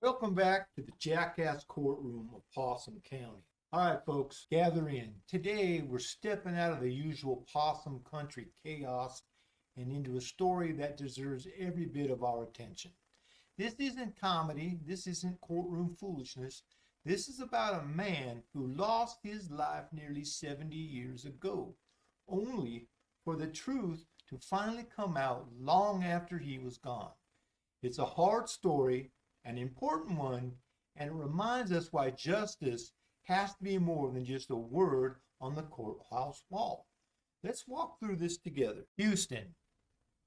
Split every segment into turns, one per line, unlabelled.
Welcome back to the Jackass Courtroom of Possum County. All right, folks, gather in. Today, we're stepping out of the usual Possum country chaos and into a story that deserves every bit of our attention. This isn't comedy. This isn't courtroom foolishness. This is about a man who lost his life nearly 70 years ago, only for the truth to finally come out long after he was gone. It's a hard story, an important one, and it reminds us why justice has to be more than just a word on the courthouse wall. Let's walk through this together. Houston,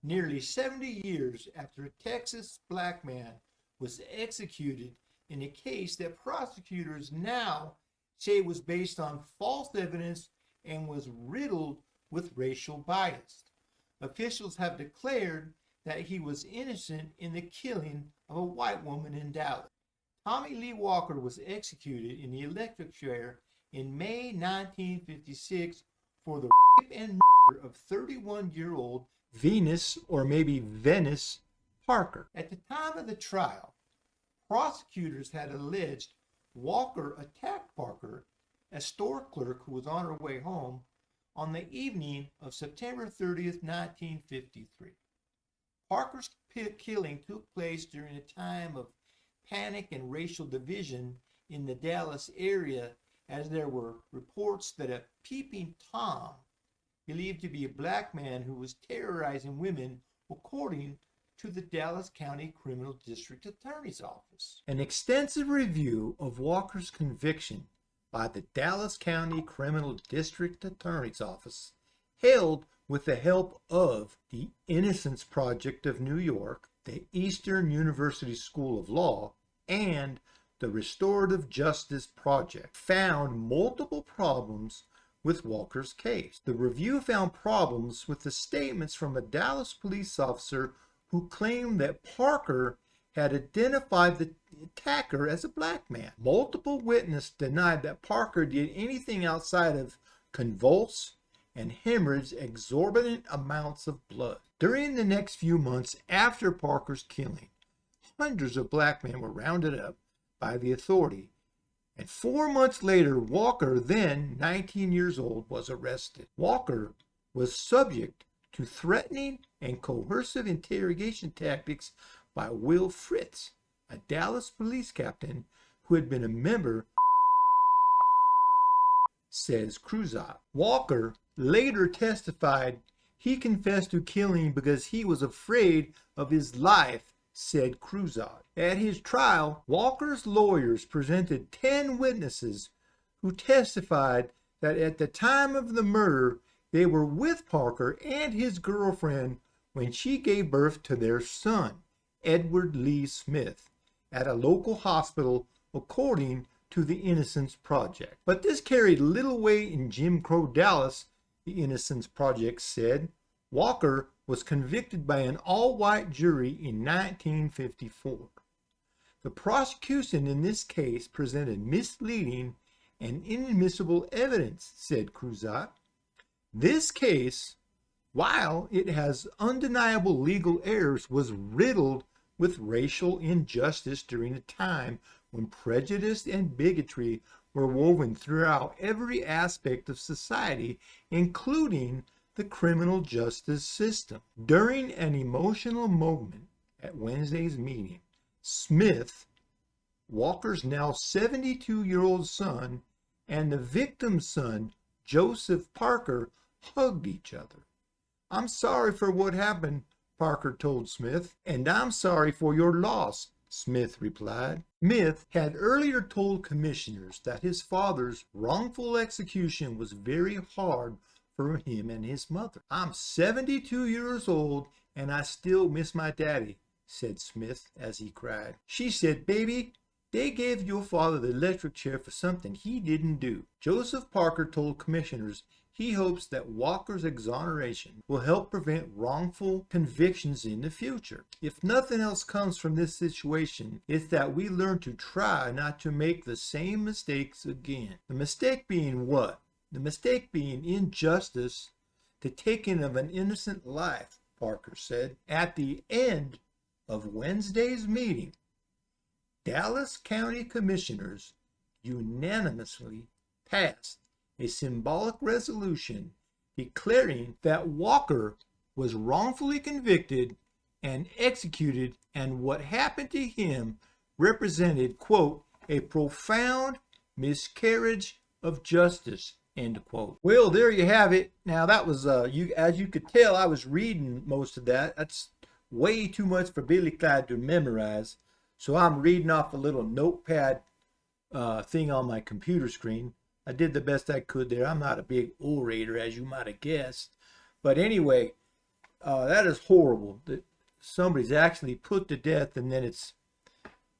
nearly 70 years after a Texas black man was executed in a case that prosecutors now say was based on false evidence and was riddled with racial bias. Officials have declared that he was innocent in the killing of a white woman in Dallas. Tommy Lee Walker was executed in the electric chair in May 1956 for the rape and murder of 31-year-old Venus, or maybe Venice, Parker. At the time of the trial, prosecutors had alleged Walker attacked Parker, a store clerk who was on her way home, on the evening of September 30th, 1953. Parker's killing took place during a time of panic and racial division in the Dallas area, as there were reports that a peeping Tom, believed to be a black man who was terrorizing women, according to the Dallas County Criminal District Attorney's Office. An extensive review of Walker's conviction by the Dallas County Criminal District Attorney's Office, held with the help of the Innocence Project of New York, the Eastern University School of Law, and the Restorative Justice Project, found multiple problems with Walker's case. The review found problems with the statements from a Dallas police officer who claimed that Parker had identified the attacker as a black man. Multiple witnesses denied that Parker did anything outside of convulse and hemorrhage exorbitant amounts of blood. During the next few months after Parker's killing, hundreds of black men were rounded up by the authority, and 4 months later, Walker, then 19 years old, was arrested. Walker was subject to threatening and coercive interrogation tactics by Will Fritz, a Dallas police captain who had been a member, says Cruzat. Walker later testified he confessed to killing because he was afraid of his life, said Cruzat. At his trial, Walker's lawyers presented 10 witnesses who testified that at the time of the murder, they were with Parker and his girlfriend when she gave birth to their son, Edward Lee Smith, at a local hospital, according to the Innocence Project. But this carried little weight in Jim Crow Dallas, the Innocence Project said. Walker was convicted by an all-white jury in 1954. The prosecution in this case presented misleading and inadmissible evidence, said Cruzat. This case, while it has undeniable legal errors, was riddled with racial injustice during a time when prejudice and bigotry were woven throughout every aspect of society, including the criminal justice system. During an emotional moment at Wednesday's meeting, Smith, Walker's now 72-year-old son, and the victim's son, Joseph Parker, hugged each other. "I'm sorry for what happened," Parker told Smith. "And I'm sorry for your loss," Smith replied. Smith had earlier told commissioners that his father's wrongful execution was very hard for him and his mother. "I'm 72 years old and I still miss my daddy," said Smith as he cried. She said, "Baby, they gave your father the electric chair for something he didn't do." Joseph Parker told commissioners he hopes that Walker's exoneration will help prevent wrongful convictions in the future. "If nothing else comes from this situation, it's that we learn to try not to make the same mistakes again." The mistake being what? The mistake being injustice, the taking of an innocent life, Parker said. At the end of Wednesday's meeting, Dallas County Commissioners unanimously passed a symbolic resolution declaring that Walker was wrongfully convicted and executed, and what happened to him represented, quote, a profound miscarriage of justice, end quote. Well, there you have it. Now that was as you could tell, I was reading most of that. That's way too much for Billy Clyde to memorize, so I'm reading off a little notepad thing on my computer screen. I did the best I could there. I'm not a big orator, as you might have guessed, but anyway, that is horrible that somebody's actually put to death, and then it's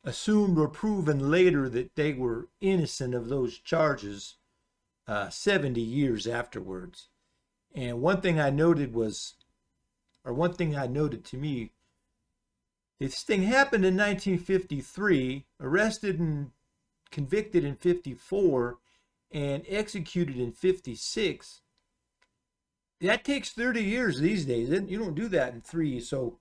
assumed or proven later that they were innocent of those charges 70 years afterwards. And one thing I noted to me, this thing happened in 1953, arrested and convicted in 54, and executed in 56. That takes 30 years these days. You don't do that in 3. So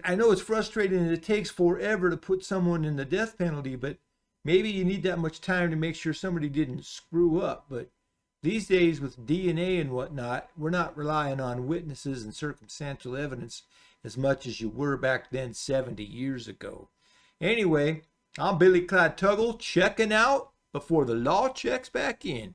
I know it's frustrating and it takes forever to put someone in the death penalty, but maybe you need that much time to make sure somebody didn't screw up. But these days with DNA and whatnot, we're not relying on witnesses and circumstantial evidence as much as you were back then 70 years ago. Anyway, I'm Billy Clyde Tuggle, checking out before the law checks back in.